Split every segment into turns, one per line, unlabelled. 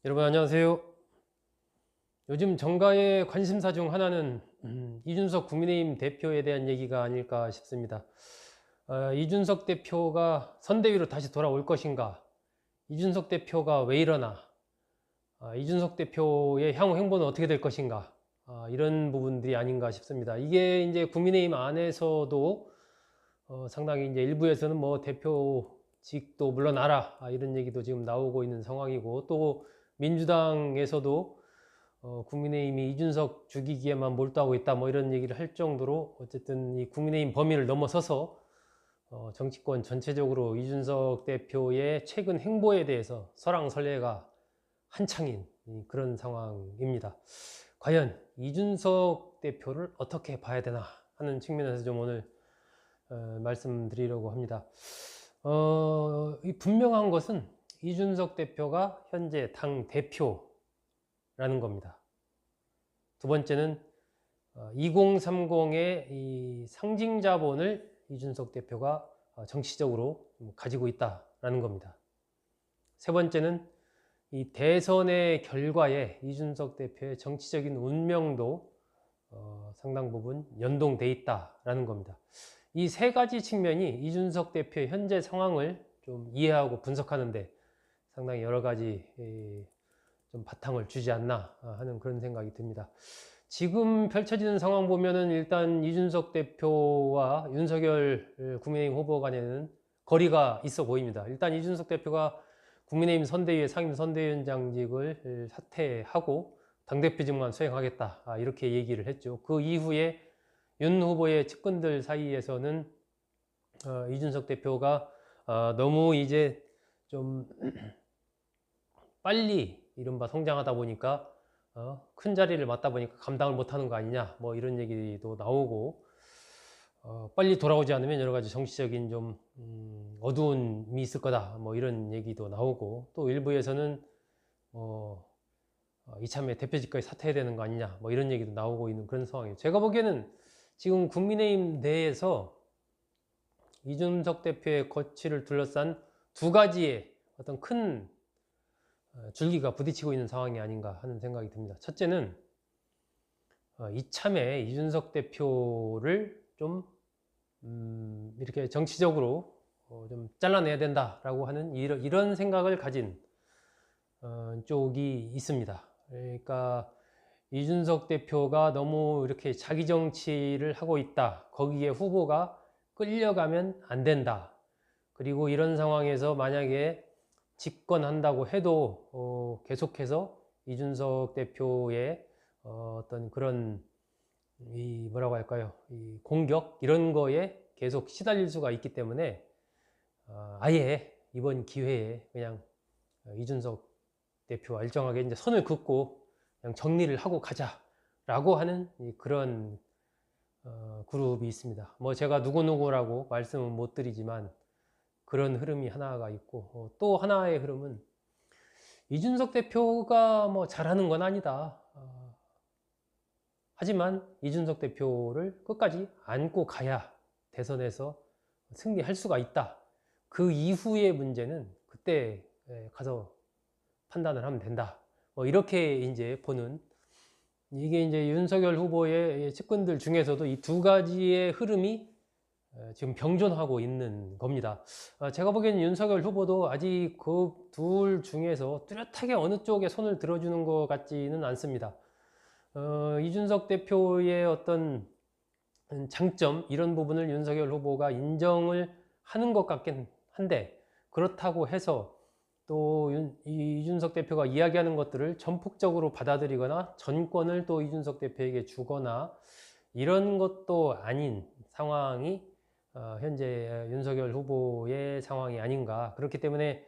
여러분 안녕하세요. 요즘 정가의 관심사 중 하나는 이준석 국민의힘 대표에 대한 얘기가 아닐까 싶습니다. 이준석 대표가 선대위로 다시 돌아올 것인가? 이준석 대표가 왜 이러나? 이준석 대표의 향후 행보는 어떻게 될 것인가? 이런 부분들이 아닌가 싶습니다. 이게 이제 국민의힘 안에서도 상당히 이제 일부에서는 뭐 대표직도 물러나라 이런 얘기도 지금 나오고 있는 상황이고, 또 민주당에서도 국민의힘이 이준석 죽이기에만 몰두하고 있다 뭐 이런 얘기를 할 정도로, 어쨌든 이 국민의힘 범위를 넘어서서 정치권 전체적으로 이준석 대표의 최근 행보에 대해서 설왕설래가 한창인 그런 상황입니다. 과연 이준석 대표를 어떻게 봐야 되나 하는 측면에서 좀 오늘 말씀드리려고 합니다. 분명한 것은 이준석 대표가 현재 당 대표라는 겁니다. 두 번째는 2030의 이 상징 자본을 이준석 대표가 정치적으로 가지고 있다라는 겁니다. 세 번째는 이 대선의 결과에 이준석 대표의 정치적인 운명도 상당 부분 연동돼 있다라는 겁니다. 이 세 가지 측면이 이준석 대표의 현재 상황을 좀 이해하고 분석하는데 상당히 여러 가지 좀 바탕을 주지 않나 하는 그런 생각이 듭니다. 지금 펼쳐지는 상황 보면은 일단 이준석 대표와 윤석열 국민의힘 후보 간에는 거리가 있어 보입니다. 일단 이준석 대표가 국민의힘 선대위의 상임 선대위원장직을 사퇴하고 당대표직만 수행하겠다 이렇게 얘기를 했죠. 그 이후에 윤 후보의 측근들 사이에서는 이준석 대표가 너무 이제 좀 빨리 이른바 성장하다 보니까 큰 자리를 맡다 보니까 감당을 못하는 거 아니냐 뭐 이런 얘기도 나오고, 빨리 돌아오지 않으면 여러 가지 정치적인 좀 어두움이 있을 거다 뭐 이런 얘기도 나오고, 또 일부에서는 이참에 대표직까지 사퇴해야 되는 거 아니냐 뭐 이런 얘기도 나오고 있는 그런 상황이에요. 제가 보기에는 지금 국민의힘 내에서 이준석 대표의 거취를 둘러싼 두 가지의 어떤 큰 줄기가 부딪히고 있는 상황이 아닌가 하는 생각이 듭니다. 첫째는 이참에 이준석 대표를 좀 이렇게 정치적으로 좀 잘라내야 된다라고 하는 이런 생각을 가진 쪽이 있습니다. 그러니까 이준석 대표가 너무 이렇게 자기 정치를 하고 있다, 거기에 후보가 끌려가면 안 된다, 그리고 이런 상황에서 만약에 집권한다고 해도 계속해서 이준석 대표의 어떤 그런 이 뭐라고 할까요, 이 공격 이런 거에 계속 시달릴 수가 있기 때문에 아예 이번 기회에 그냥 이준석 대표와 일정하게 이제 선을 긋고 그냥 정리를 하고 가자라고 하는 그런 그룹이 있습니다. 뭐 제가 누구누구라고 말씀은 못 드리지만 그런 흐름이 하나가 있고, 또 하나의 흐름은 이준석 대표가 뭐 잘하는 건 아니다. 하지만 이준석 대표를 끝까지 안고 가야 대선에서 승리할 수가 있다. 그 이후의 문제는 그때 가서 판단을 하면 된다. 뭐 이렇게 이제 보는, 이게 이제 윤석열 후보의 측근들 중에서도 이 두 가지의 흐름이 지금 병존하고 있는 겁니다. 제가 보기에는 윤석열 후보도 아직 그 둘 중에서 뚜렷하게 어느 쪽에 손을 들어주는 것 같지는 않습니다. 이준석 대표의 어떤 장점 이런 부분을 윤석열 후보가 인정을 하는 것 같긴 한데, 그렇다고 해서 또 이준석 대표가 이야기하는 것들을 전폭적으로 받아들이거나 전권을 또 이준석 대표에게 주거나 이런 것도 아닌 상황이 현재 윤석열 후보의 상황이 아닌가. 그렇기 때문에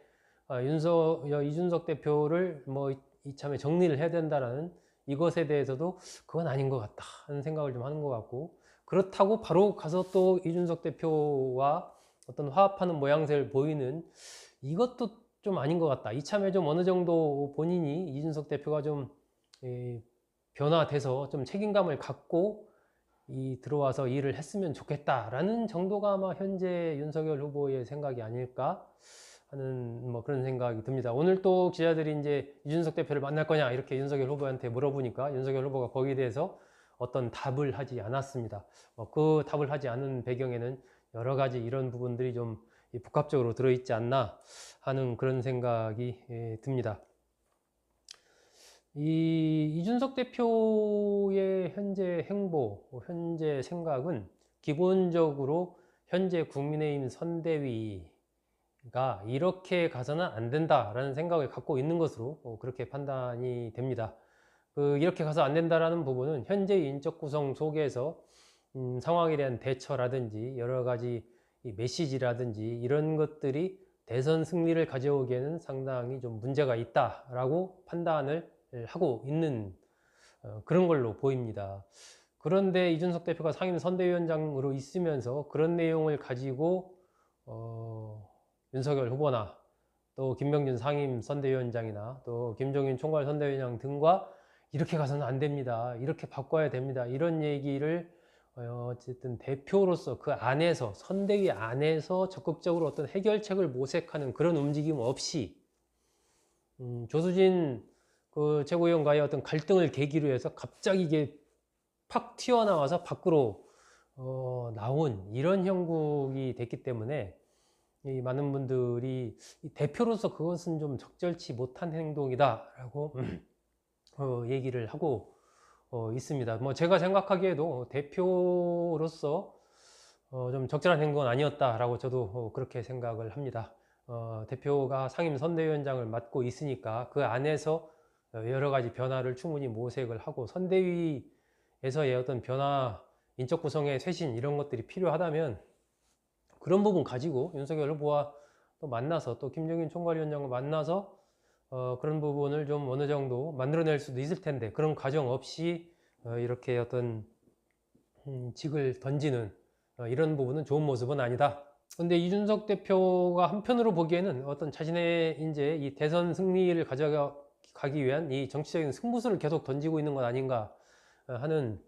이준석 대표를 뭐 이참에 정리를 해야 된다라는 이것에 대해서도 그건 아닌 것 같다 하는 생각을 좀 하는 것 같고, 그렇다고 바로 가서 또 이준석 대표와 어떤 화합하는 모양새를 보이는 이것도 좀 아닌 것 같다. 이참에 좀 어느 정도 본인이 이준석 대표가 좀 변화돼서 좀 책임감을 갖고 들어와서 일을 했으면 좋겠다라는 정도가 아마 현재 윤석열 후보의 생각이 아닐까 하는 뭐 그런 생각이 듭니다. 오늘 또 기자들이 이제 이준석 대표를 만날 거냐 이렇게 윤석열 후보한테 물어보니까 윤석열 후보가 거기에 대해서 어떤 답을 하지 않았습니다. 그 답을 하지 않은 배경에는 여러 가지 이런 부분들이 좀 복합적으로 들어있지 않나 하는 그런 생각이 듭니다. 이 이준석 대표의 현재 행보, 현재 생각은 기본적으로 현재 국민의힘 선대위가 이렇게 가서는 안 된다라는 생각을 갖고 있는 것으로 그렇게 판단이 됩니다. 이렇게 가서 안 된다라는 부분은 현재 인적 구성 속에서 상황에 대한 대처라든지 여러 가지 이 메시지라든지 이런 것들이 대선 승리를 가져오기에는 상당히 좀 문제가 있다라고 판단을 하고 있는 그런 걸로 보입니다. 그런데 이준석 대표가 상임 선대위원장으로 있으면서 그런 내용을 가지고 윤석열 후보나 또 김병준 상임 선대위원장이나 또 김종인 총괄 선대위원장 등과 이렇게 가서는 안 됩니다. 이렇게 바꿔야 됩니다. 이런 얘기를 어쨌든 대표로서 그 안에서 선대위 안에서 적극적으로 어떤 해결책을 모색하는 그런 움직임 없이 조수진 그 최고위원과의 어떤 갈등을 계기로 해서 갑자기 이게 팍 튀어나와서 밖으로 나온 이런 형국이 됐기 때문에 이 많은 분들이 이 대표로서 그것은 좀 적절치 못한 행동이다라고 얘기를 하고 있습니다. 뭐 제가 생각하기에도 대표로서 좀 적절한 행동은 아니었다라고 저도 그렇게 생각을 합니다. 대표가 상임 선대위원장을 맡고 있으니까 그 안에서 여러 가지 변화를 충분히 모색을 하고 선대위에서의 어떤 변화, 인적 구성의 쇄신 이런 것들이 필요하다면 그런 부분 가지고 윤석열 후보와 또 만나서 또 김종인 총괄위원장을 만나서 그런 부분을 좀 어느 정도 만들어낼 수도 있을 텐데 그런 과정 없이 이렇게 어떤 직을 던지는 이런 부분은 좋은 모습은 아니다. 근데 이준석 대표가 한편으로 보기에는 어떤 자신의 이제 이 대선 승리를 가져가기 위한 이 정치적인 승부수를 계속 던지고 있는 것 아닌가 하는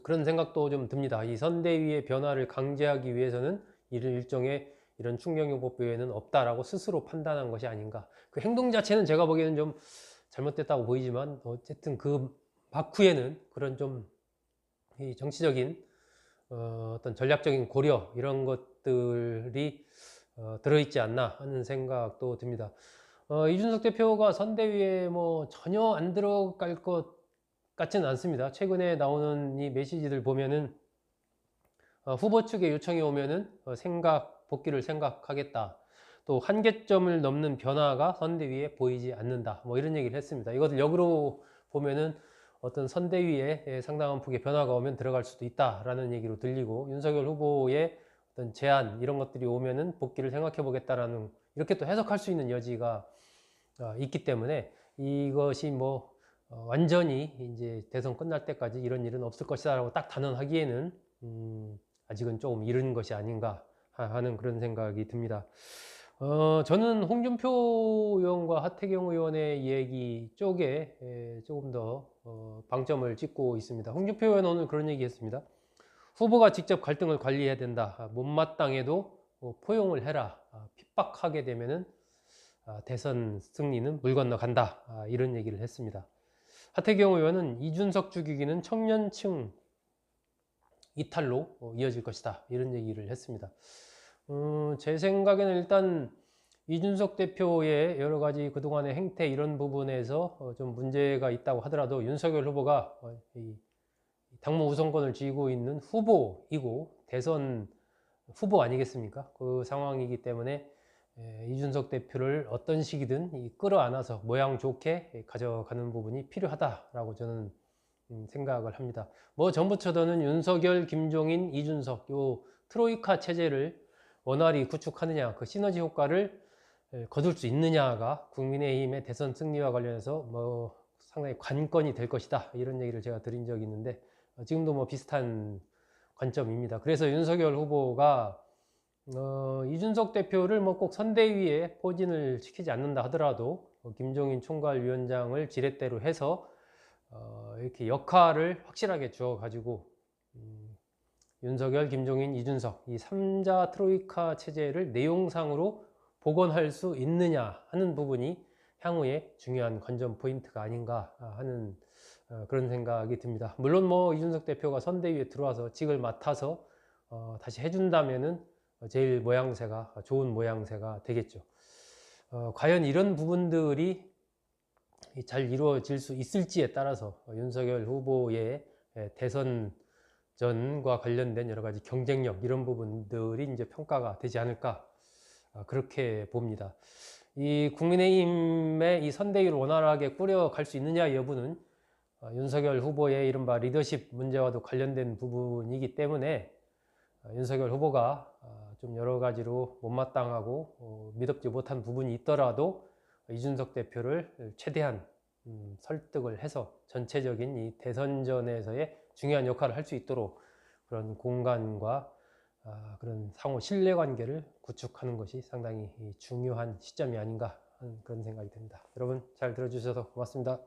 그런 생각도 좀 듭니다. 이 선대위의 변화를 강제하기 위해서는 이런 일종의 이런 충격요법 외에는 없다라고 스스로 판단한 것이 아닌가. 그 행동 자체는 제가 보기에는 좀 잘못됐다고 보이지만 어쨌든 그 막후에는 그런 좀 이 정치적인 어떤 전략적인 고려 이런 것들이 들어있지 않나 하는 생각도 듭니다. 이준석 대표가 선대위에 뭐 전혀 안 들어갈 것 같지는 않습니다. 최근에 나오는 이 메시지들 보면은 후보 측의 요청이 오면은 복귀를 생각하겠다. 또 한계점을 넘는 변화가 선대위에 보이지 않는다. 뭐 이런 얘기를 했습니다. 이것을 역으로 보면은 어떤 선대위에 상당한 폭의 변화가 오면 들어갈 수도 있다라는 얘기로 들리고 윤석열 후보의 어떤 제안 이런 것들이 오면은 복귀를 생각해 보겠다라는 이렇게 또 해석할 수 있는 여지가 있기 때문에 이것이 뭐 완전히 이제 대선 끝날 때까지 이런 일은 없을 것이다라고 딱 단언하기에는 아직은 조금 이른 것이 아닌가 하는 그런 생각이 듭니다. 저는 홍준표 의원과 하태경 의원의 얘기 쪽에 조금 더 방점을 찍고 있습니다. 홍준표 의원은 오늘 그런 얘기 했습니다. 후보가 직접 갈등을 관리해야 된다. 못마땅해도 포용을 해라. 핍박하게 되면은 대선 승리는 물 건너간다. 이런 얘기를 했습니다. 하태경 의원은 이준석 죽이기는 청년층 이탈로 이어질 것이다. 이런 얘기를 했습니다. 제 생각에는 일단 이준석 대표의 여러 가지 그동안의 행태 이런 부분에서 좀 문제가 있다고 하더라도 윤석열 후보가 이 당무 우선권을 쥐고 있는 후보이고 대선 후보 아니겠습니까? 그 상황이기 때문에 이준석 대표를 어떤 식이든 끌어안아서 모양 좋게 가져가는 부분이 필요하다라고 저는 생각을 합니다. 뭐 정부처도는 윤석열, 김종인, 이준석 요 트로이카 체제를 원활히 구축하느냐 그 시너지 효과를 거둘 수 있느냐가 국민의힘의 대선 승리와 관련해서 뭐 상당히 관건이 될 것이다 이런 얘기를 제가 드린 적이 있는데 지금도 뭐 비슷한 관점입니다. 그래서 윤석열 후보가 이준석 대표를 뭐 꼭 선대위에 포진을 시키지 않는다 하더라도 김종인 총괄위원장을 지렛대로 해서 이렇게 역할을 확실하게 주어 가지고 윤석열, 김종인, 이준석 이 3자 트로이카 체제를 내용상으로 복원할 수 있느냐 하는 부분이 향후에 중요한 관전 포인트가 아닌가 하는 그런 생각이 듭니다. 물론 뭐 이준석 대표가 선대위에 들어와서 직을 맡아서 다시 해준다면은 제일 모양새가 좋은 모양새가 되겠죠. 과연 이런 부분들이 잘 이루어질 수 있을지에 따라서 윤석열 후보의 대선전과 관련된 여러 가지 경쟁력 이런 부분들이 이제 평가가 되지 않을까 그렇게 봅니다. 이 국민의힘의 이 선대위를 원활하게 꾸려갈 수 있느냐 여부는 윤석열 후보의 이른바 리더십 문제와도 관련된 부분이기 때문에 윤석열 후보가 좀 여러 가지로 못마땅하고 미덥지 못한 부분이 있더라도 이준석 대표를 최대한 설득을 해서 전체적인 이 대선전에서의 중요한 역할을 할 수 있도록 그런 공간과 그런 상호 신뢰관계를 구축하는 것이 상당히 중요한 시점이 아닌가 하는 그런 생각이 듭니다. 여러분 잘 들어주셔서 고맙습니다.